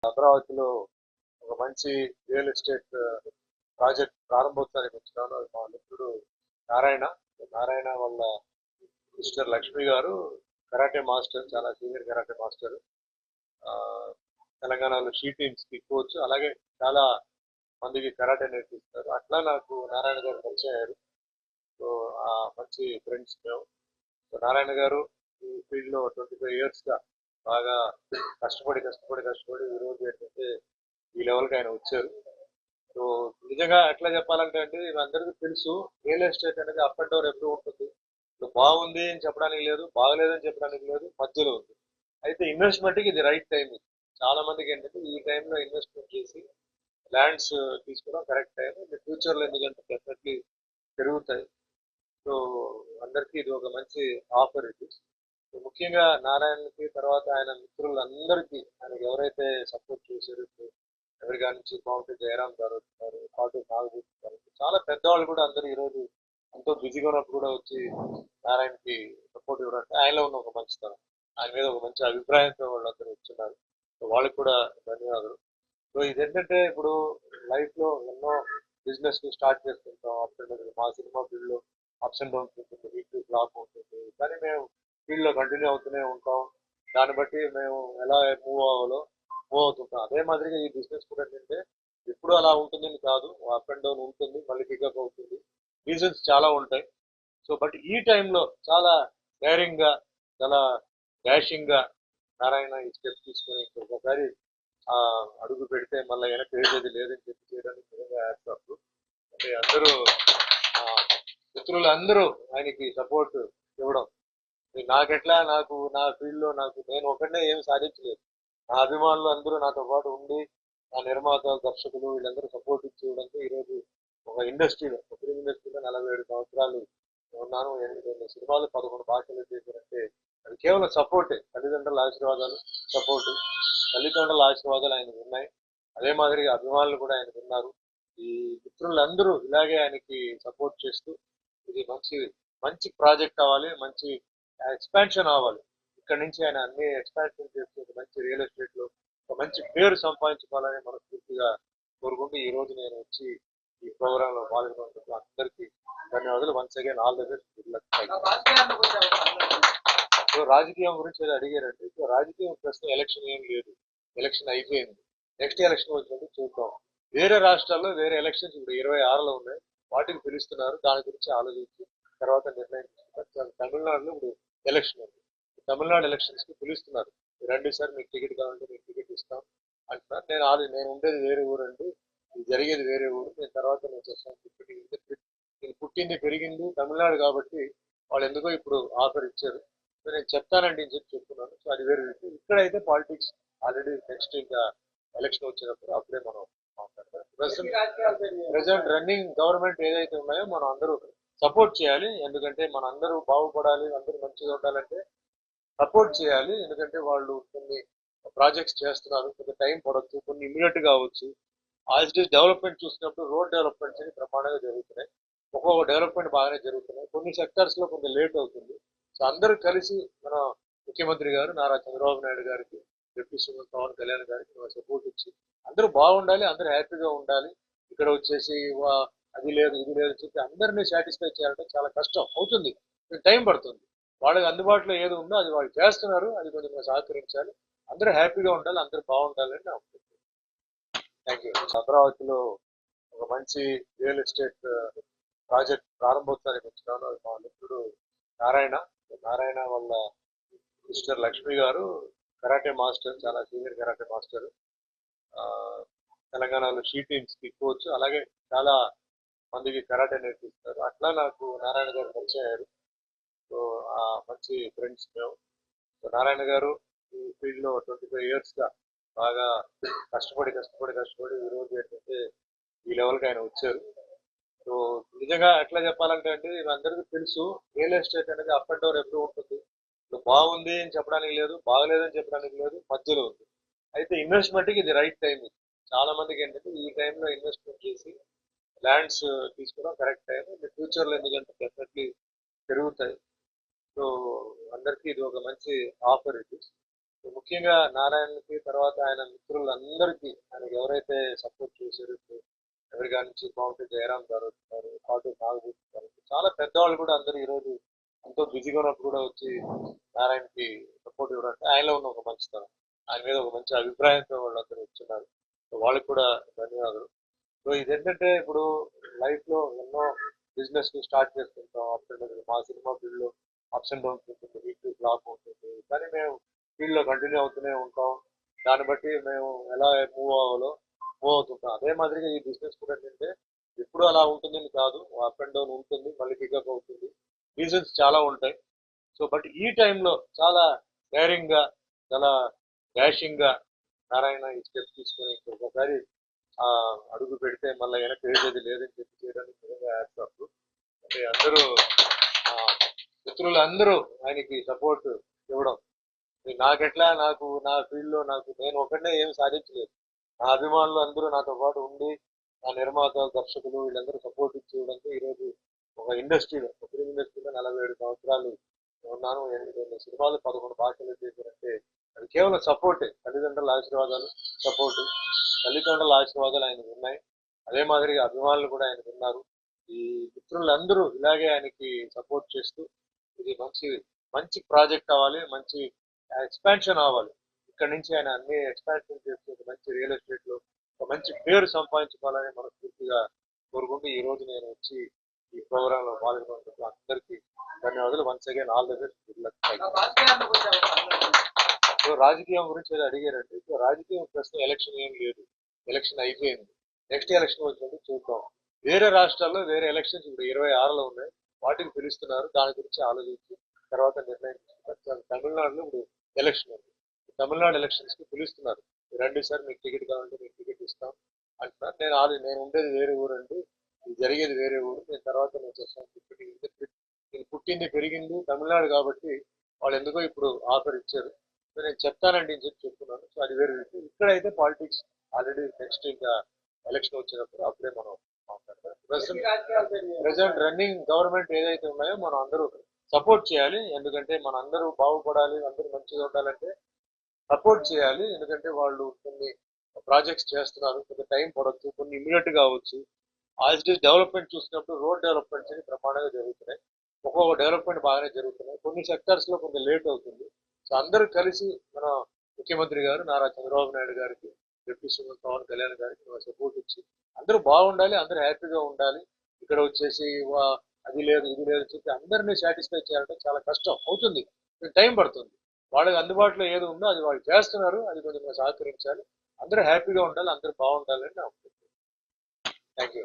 అమరావతిలో ఒక మంచి రియల్ ఎస్టేట్ ప్రాజెక్ట్ ప్రారంభోత్సవానికి వచ్చినాను. అది మా మిత్రుడు నారాయణ. నారాయణ వాళ్ళ సిస్టర్ లక్ష్మి గారు కరాటే మాస్టర్, చాలా సీనియర్ కరాటే మాస్టర్. ఆ, తెలంగాణలో షీ టీమ్స్ కి కోచ్, అలాగే చాలా మందికి కరాటే నేర్పిస్తారు. అట్లా నాకు నారాయణ గారు పరిచయం అయ్యారు. సో ఆ మంచి ఫ్రెండ్స్ మేము. సో నారాయణ గారు ఈ ఫీల్డ్ లో 25 years గా బాగా కష్టపడి ఈ రోజు ఏంటంటే ఈ లెవెల్కి ఆయన వచ్చారు. సో నిజంగా ఎట్లా చెప్పాలంటే అండి, ఇది అందరికీ తెలుసు, రియల్ ఎస్టేట్ అనేది అప్ అండ్ డౌన్ ఎప్పుడు ఉంటుంది. ఇప్పుడు బాగుంది అని చెప్పడానికి లేదు, బాగలేదని చెప్పడానికి లేదు, మధ్యలో ఉంది. అయితే ఇన్వెస్ట్మెంట్ కి ఇది రైట్ టైం. చాలా మందికి ఏంటంటే ఈ టైంలో ఇన్వెస్ట్మెంట్ చేసి ల్యాండ్స్ తీసుకోవడం కరెక్ట్ టైం. ఫ్యూచర్ లో ఎందుకంటే డెఫినెట్లీ పెరుగుతాయి. సో అందరికీ ఇది ఒక మంచి ఆఫర్ ఇది. సో ముఖ్యంగా నారాయణకి, తర్వాత ఆయన మిత్రులందరికీ, ఆయనకి ఎవరైతే సపోర్ట్ చేశారు, ఇప్పుడు ఎవరిగా నుంచి బాగుంటే జయరాం గారు వచ్చారు, పాటు నాగభూషణ్ గారు, చాలా పెద్దవాళ్ళు కూడా అందరూ ఈరోజు ఎంతో బిజీగా ఉన్నప్పుడు కూడా వచ్చి నారాయణకి సపోర్ట్ ఇవ్వడం అంటే ఆయనలో ఉన్న ఒక మంచితనం. ఆయన మీద ఒక మంచి అభిప్రాయంతో వాళ్ళందరూ వచ్చున్నారు. సో వాళ్ళకి కూడా ధన్యవాదాలు. సో ఇదేంటంటే ఇప్పుడు లైఫ్ లో ఎన్నో బిజినెస్ స్టార్ట్ చేస్తుంటాం. అప్ అండ్ డౌన్, మా సినిమా ఫీల్డ్ లో అప్స్ అండ్ డౌన్స్ ఉంటుంది, వీక్లీ ఫ్లాప్ ఉంటుంది, కానీ మేము ఫీల్డ్ లో కంటిన్యూ అవుతూనే ఉంటాం. దాన్ని బట్టి మేము ఎలా మూవ్ అవుతుంటాం. అదే మాదిరిగా ఈ బిజినెస్ కూడా ఏంటంటే ఎప్పుడు అలా ఉంటుందని కాదు, అప్ అండ్ డౌన్ ఉంటుంది, మళ్ళీ పికప్ అవుతుంది. రీజన్స్ చాలా ఉంటాయి. సో బట్ ఈ టైంలో చాలా డైరింగ్ గా, చాలా డాషింగ్ గా నారాయణ ఈ స్టెప్ తీసుకొని ఒకసారి ఆ అడుగు పెడితే మళ్ళీ వెనక్కి వేసేది లేదని చెప్పి చేయడానికి నిజంగా యాక్సెప్ట్. అంటే అందరూ ఆ, మిత్రులు అందరూ ఆయనకి సపోర్ట్ ఇవ్వడం. నాకు నా ఫీల్డ్ లో నేను ఒకటే ఏం సాధించలేదు. నా అభిమానులు అందరూ నాతో పాటు ఉండి, నా నిర్మాతలు, దర్శకులు వీళ్ళందరూ సపోర్ట్ ఇచ్చి ఇవ్వడంతో ఈరోజు ఒక ఇండస్ట్రీలో, ఒక ఫిల్మ్ ఇండస్ట్రీలో 47 సంవత్సరాలు ఉన్నాను. 8 సినిమాలు, 11 భాషలు చేశారంటే అది కేవలం సపోర్టే. తల్లిదండ్రుల ఆశీర్వాదాలు, సపోర్టు. తల్లిదండ్రుల ఆశీర్వాదాలు ఆయనకు ఉన్నాయి. అదే మాదిరిగా అభిమానులు కూడా ఆయనకు ఉన్నారు. ఈ మిత్రులందరూ ఇలాగే ఆయనకి సపోర్ట్ చేస్తూ ఇది మంచి మంచి ప్రాజెక్ట్ అవ్వాలి, మంచి ఎక్స్పాన్షన్ అవ్వాలి. ఇక్కడ నుంచి ఆయన అన్ని ఎక్స్పాన్షన్ చేస్తూ ఒక మంచి రియల్ ఎస్టేట్ లో ఒక మంచి పేరు సంపాదించుకోవాలని మనస్ఫూర్తిగా కోరుకుంటూ ఈ రోజు నేను వచ్చి ఈ ప్రోగ్రామ్ లో పాల్గొన్నందుకు అందరికీ ధన్యవాదాలు. Once again all the best, good luck. So రాజకీయం గురించి ఏదో అడిగారంటే, సో రాజకీయం ప్రస్తుతం ఎలక్షన్ ఏం లేదు, ఎలక్షన్ అయిపోయింది. నెక్స్ట్ ఎలక్షన్ వచ్చినప్పుడు చూద్దాం. వేరే రాష్ట్రాల్లో వేరే ఎలక్షన్స్ ఇప్పుడు 26లో ఉన్నాయి, వాటికి పిలుస్తున్నారు. దాని గురించి ఆలోచించి తర్వాత నిర్ణయం తీసుకుంటారు. తమిళనాడులో ఇప్పుడు ఎలక్షన్ ఉంది, తమిళనాడు ఎలక్షన్స్ కి పిలుస్తున్నారు. రండి సార్, మీకు టికెట్ కావాలంటే మీకు టికెట్ ఇస్తాం అంటున్నారు. నేను ఉండేది వేరే ఊరు అండి, ఇది జరిగేది వేరే ఊరు, నేను తర్వాత నేను చేస్తాను. నేను పుట్టింది పెరిగింది తమిళనాడు కాబట్టి వాళ్ళు ఎందుకో ఇప్పుడు ఆఫర్ ఇచ్చారు. సో నేను చెప్తానండి అని చెప్పి చెప్తున్నాను. సో అది వేరే విషయం. ఇక్కడైతే పాలిటిక్స్ ఆల్రెడీ నెక్స్ట్ ఇంకా ఎలక్షన్ వచ్చినప్పుడు అప్పుడే మనం మాట్లాడతాం. ప్రెసెంట్ రన్నింగ్ గవర్నమెంట్ ఏదైతే ఉన్నాయో మనం అందరూ సపోర్ట్ చేయాలి. ఎందుకంటే మన అందరూ బాగుపడాలి, అందరూ మంచిగా ఉండాలంటే సపోర్ట్ చేయాలి. ఎందుకంటే వాళ్ళు కొన్ని ప్రాజెక్ట్స్ చేస్తున్నారు, కొంత టైం పడవచ్చు, కొన్ని ఇమీడియట్ గా అవ్వచ్చు. యాజ్ ఇట్ ఈస్ డెవలప్మెంట్ చూసినప్పుడు రోడ్ డెవలప్మెంట్స్ అని ప్రమాణంగా జరుగుతున్నాయి. ఒక్కొక్క డెవలప్మెంట్ బాగానే జరుగుతున్నాయి, కొన్ని సెక్టర్స్ లో కొంచెం లేట్ అవుతుంది. సో అందరూ కలిసి మన ముఖ్యమంత్రి గారు నారా చంద్రబాబు నాయుడు గారికి, డిప్యూటీ సీఎం పవన్ కళ్యాణ్ గారికి సపోర్ట్ ఇచ్చి అందరూ బాగుండాలి, అందరూ హ్యాపీగా ఉండాలి. ఇక్కడ వచ్చేసి అది లేదు ఇది లేదు చెప్పి అందరినీ సాటిస్ఫై చేయాలంటే చాలా కష్టం అవుతుంది, టైం పడుతుంది. వాళ్ళకి అందుబాటులో ఏది ఉందో అది వాళ్ళు చేస్తున్నారు, అది కొంచెం మనం సహకరించాలి. అందరూ హ్యాపీగా ఉండాలి, అందరూ బాగుండాలని నా ఉద్దేశం. Thank you. అమరావతిలో ఒక మంచి రియల్ ఎస్టేట్ ప్రాజెక్ట్ ప్రారంభోత్సవానికి వచ్చినాను. అది మా మిత్రుడు నారాయణ. నారాయణ వాళ్ళ సిస్టర్ లక్ష్మి గారు కరాటే మాస్టర్, చాలా సీనియర్ కరాటే మాస్టర్. ఆ, తెలంగాణలో షీ టీమ్స్ కి కోచ్, అలాగే చాలా మందికి కరాటే నేర్పిస్తారు. అట్లా నాకు నారాయణ గారు పరిచయం అయ్యారు. సో ఆ మంచి ఫ్రెండ్స్ మేము. సో నారాయణ గారు ఈ ఫీల్డ్ లో 25 years గా బాగా కష్టపడి ఈ రోజు ఏంటంటే ఈ లెవెల్కి ఆయన వచ్చారు. సో నిజంగా ఎట్లా చెప్పాలంటే అండి, ఇది అందరికీ తెలుసు, రియల్ ఎస్టేట్ అనేది అప్ అండ్ డౌన్ ఎప్పుడు ఉంటుంది. ఇప్పుడు బాగుంది అని చెప్పడానికి లేదు, బాగలేదని చెప్పడానికి లేదు, మధ్యలో ఉంది. అయితే ఇన్వెస్ట్మెంట్ కి ఇది రైట్ టైం. చాలా మందికి ఏంటంటే ఈ టైంలో ఇన్వెస్ట్మెంట్ చేసి ల్యాండ్స్ తీసుకోవడం కరెక్ట్ టైం. ఫ్యూచర్ లో ఎందుకంటే డెఫినెట్లీ పెరుగుతాయి. సో అందరికీ ఇది ఒక మంచి ఆఫర్ ఇది. సో ముఖ్యంగా నారాయణకి తర్వాత ఆయన మిత్రులందరికీ ఆయనకి ఎవరైతే సపోర్ట్ చేశారో ఎవరిగా నుంచి బాగుంటే జయరాం గారు వచ్చారు, పాటు నాగభూషణ్ గారు, చాలా పెద్దవాళ్ళు కూడా అందరూ ఈరోజు ఎంతో బిజీగా ఉన్నప్పుడు కూడా వచ్చి నారాయణకి సపోర్ట్ ఇవ్వడం అంటే ఆయనలో ఉన్న ఒక మంచితనం, ఆయన మీద ఒక మంచి అభిప్రాయంతో వాళ్ళందరూ వచ్చున్నారు. సో వాళ్ళకి కూడా ధన్యవాదాలు. సో ఇదేంటంటే ఇప్పుడు లైఫ్ లో ఎన్నో బిజినెస్ స్టార్ట్ చేస్తుంటాం, అప్ అండ్ డౌన్. మా సినిమా ఫీల్డ్ లో అప్స్ అండ్ డౌన్స్ ఉంటుంది, వీక్లీ ఫ్లాప్ ఉంటుంది, కానీ మేము ఫీల్డ్ లో కంటిన్యూ అవుతూనే ఉంటాం. దాన్ని బట్టి మేము ఎలా మూవ్ అవుతుంటాం. అదే మాదిరిగా ఈ బిజినెస్ కూడా ఏంటంటే ఎప్పుడు అలా ఉంటుందని కాదు, అప్ అండ్ డౌన్ ఉంటుంది, మళ్ళీ పికప్ అవుతుంది, రీజన్స్ చాలా ఉంటాయి. సో బట్ ఈ టైంలో చాలా డైరింగ్ గా, చాలా డాషింగ్ గా నారాయణ ఈ స్టెప్ తీసుకొని ఒకసారి ఆ అడుగు పెడితే మళ్ళీ వెనక్కి వేసేది లేదని చెప్పి చేయడానికి నిజంగా యాక్సెప్ట్. అంటే అందరూ ఆ, మిత్రులు అందరూ ఆయనకి సపోర్ట్ ఇవ్వడం, నాకెట్లా నాకు నా ఫీల్డ్ లో నేను ఒకటే ఏం సాధించలేదు. నా అభిమానులు అందరూ నాతో పాటు ఉండి, నా నిర్మాత దర్శకులు వీళ్ళందరూ సపోర్ట్ ఇచ్చేయడంతో ఈరోజు ఒక ఇండస్ట్రీలో, ఒక ఫిల్మ్ ఇండస్ట్రీలో 47 సంవత్సరాలు ఉన్నాను. 8 సినిమాలు 11 భాషలు చేశారంటే అది కేవలం సపోర్టే. తల్లిదండ్రుల ఆశీర్వాదాలు, సపోర్టు, తల్లిదండ్రుల ఆశీర్వాదాలు ఆయనకు ఉన్నాయి. అదే మాదిరిగా అభిమానులు కూడా ఆయనకు ఉన్నారు. ఈ మిత్రులందరూ ఇలాగే ఆయనకి సపోర్ట్ చేస్తూ ఇది మంచి మంచి ప్రాజెక్ట్ అవ్వాలి, మంచి ఎక్స్పాన్షన్ అవ్వాలి. ఇక్కడ నుంచి ఆయన అన్ని ఎక్స్పాన్షన్ చేస్తూ ఒక మంచి రియల్ ఎస్టేట్ లో ఒక మంచి పేరు సంపాదించుకోవాలని మనస్ఫూర్తిగా కోరుకుంటూ ఈ రోజు నేను వచ్చి ఈ ప్రోగ్రామ్ లో పాల్గొన్నందుకు అందరికీ ధన్యవాదాలు. Once again all the best, good luck. So రాజకీయం గురించి ఏదో అడిగారంటే, సో రాజకీయం ప్రస్తుతం ఎలక్షన్ ఏం లేదు, ఎలక్షన్ అయిపోయింది. నెక్స్ట్ ఎలక్షన్ వచ్చినప్పుడు చూద్దాం. వేరే రాష్ట్రాల్లో వేరే ఎలక్షన్స్ ఇప్పుడు 26లో ఉన్నాయి, వాటికి పిలుస్తున్నారు. దాని గురించి ఆలోచించి తర్వాత నిర్ణయం తీసుకుంటారు. తమిళనాడులో ఇప్పుడు ఎలక్షన్ ఉంది, తమిళనాడు ఎలక్షన్స్ కి పిలుస్తున్నారు. రండి సార్, మీకు టికెట్ కావాలంటే మీకు టికెట్ ఇస్తాం అంటున్నారు. నేను ఉండేది వేరే ఊరు అండి, ఇది జరిగేది వేరే ఊరు, నేను తర్వాత నేను చేస్తాను. నేను పుట్టింది పెరిగింది తమిళనాడు కాబట్టి వాళ్ళు ఎందుకో ఇప్పుడు ఆఫర్ ఇచ్చారు. సో నేను చెప్తానండి అని చెప్పి చెప్తున్నాను. సో అది వేరే విషయం. ఇక్కడైతే పాలిటిక్స్ ఆల్రెడీ నెక్స్ట్ ఇంకా ఎలక్షన్ వచ్చినప్పుడు అప్పుడే మనం మాట్లాడతాం. ప్రెసెంట్ రన్నింగ్ గవర్నమెంట్ ఏదైతే ఉన్నాయో మనం అందరూ సపోర్ట్ చేయాలి. ఎందుకంటే మన అందరూ బాగుపడాలి, అందరూ మంచిగా ఉండాలంటే సపోర్ట్ చేయాలి. ఎందుకంటే వాళ్ళు కొన్ని ప్రాజెక్ట్స్ చేస్తున్నారు, కొంత టైం పడవచ్చు, కొన్ని ఇమీడియట్ గా అవ్వచ్చు. యాజ్ ఇట్ ఈస్ డెవలప్మెంట్ చూసినప్పుడు రోడ్ డెవలప్మెంట్స్ అని ప్రమాణంగా జరుగుతున్నాయి, ఒక్కొక్క డెవలప్మెంట్ బాగానే జరుగుతున్నాయి. కొన్ని సెక్టర్స్ లో కొంచెం లేట్ అవుతుంది. సో అందరూ కలిసి మన ముఖ్యమంత్రి గారు నారా చంద్రబాబు నాయుడు గారికి, డిప్యూటీ సీఎం పవన్ కళ్యాణ్ గారికి సపోర్ట్ ఇచ్చి అందరూ బాగుండాలి, అందరూ హ్యాపీగా ఉండాలి. ఇక్కడ వచ్చేసి అది లేదు ఇది లేదు చెప్పి అందరినీ సాటిస్ఫై చేయాలంటే చాలా కష్టం అవుతుంది, టైం పడుతుంది. వాళ్ళకి అందుబాటులో ఏది ఉందో అది వాళ్ళు చేస్తున్నారు, అది కొంచెం సహకరించాలి. అందరూ హ్యాపీగా ఉండాలి, అందరూ బాగుండాలని నా థ్యాంక్ యూ.